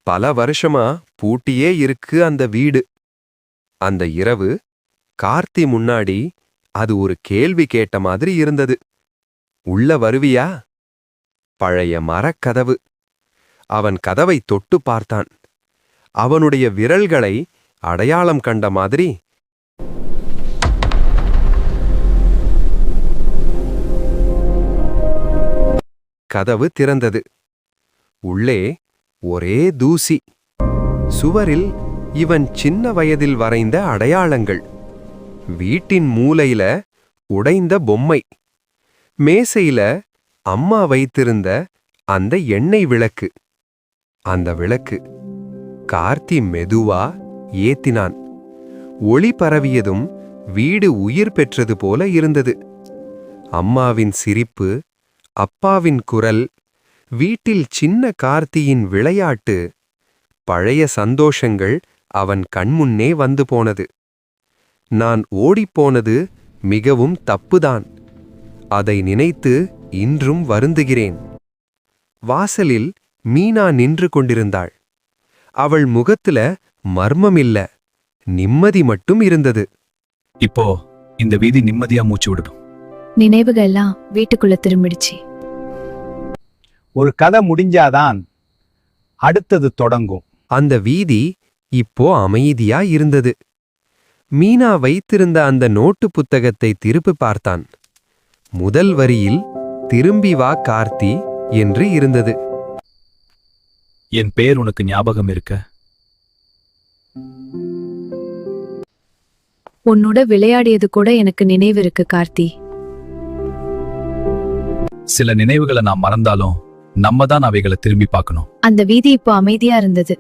பல வருஷமா பூட்டியே இருக்கு அந்த வீடு. அந்த இரவு கார்த்தி முன்னாடி அது ஒரு கேள்வி கேட்ட மாதிரி இருந்தது. உள்ள வருவியா? பழைய மரக்கதவு. அவன் கதவை தொட்டு பார்த்தான். அவனுடைய விரல்களை அடையாளம் கண்ட மாதிரி கதவு திறந்தது. உள்ளே ஒரே தூசி. சுவரில் இவன் சின்ன வயதில் வரைந்த அடையாளங்கள். வீட்டின் மூலையில உடைந்த பொம்மை. மேசையில அம்மா வைத்திருந்த அந்த எண்ணெய் விளக்கு. அந்த விளக்கு கார்த்தி மெதுவா ஏத்தினான். ஒளி பரவியதும் வீடு உயிர் பெற்றது போல இருந்தது. அம்மாவின் சிரிப்பு, அப்பாவின் குரல், வீட்டில் சின்ன கார்த்தியின் விளையாட்டு, பழைய சந்தோஷங்கள் அவன் கண்முன்னே வந்து போனது. நான் ஓடிப்போனது மிகவும் தப்புதான். அதை நினைத்து இன்றும் வருந்துகிறேன். வாசலில் மீனா நின்று கொண்டிருந்தாள். அவள் முகத்துல மர்மமில்ல, நிம்மதி மட்டும் இருந்தது. இப்போ இந்த வீதி நிம்மதியா மூச்சு விடணும். நினைவுகள் எல்லாம் வீட்டுக்குள்ள திரும்பிடுச்சு. ஒரு கதை முடிஞ்சாதான் அடுத்தது தொடங்கும். அந்த வீதி இப்போ அமைதியா இருந்தது. மீனா வைத்திருந்த அந்த நோட்டு புத்தகத்தை திருப்பி பார்த்தான். முதல் வரியில் திரும்பி வா கார்த்தி என்று இருந்தது. என் பேர் உனக்கு ஞாபகம் இருக்க? உன்னோட விளையாடியது கூட எனக்கு நினைவு இருக்கு கார்த்தி. சில நினைவுகளை நான் மறந்தாலும் நம்ம தான் அவைகளை திரும்பி பார்க்கணும். அந்த வீதி இப்போ அமைதியா இருந்தது.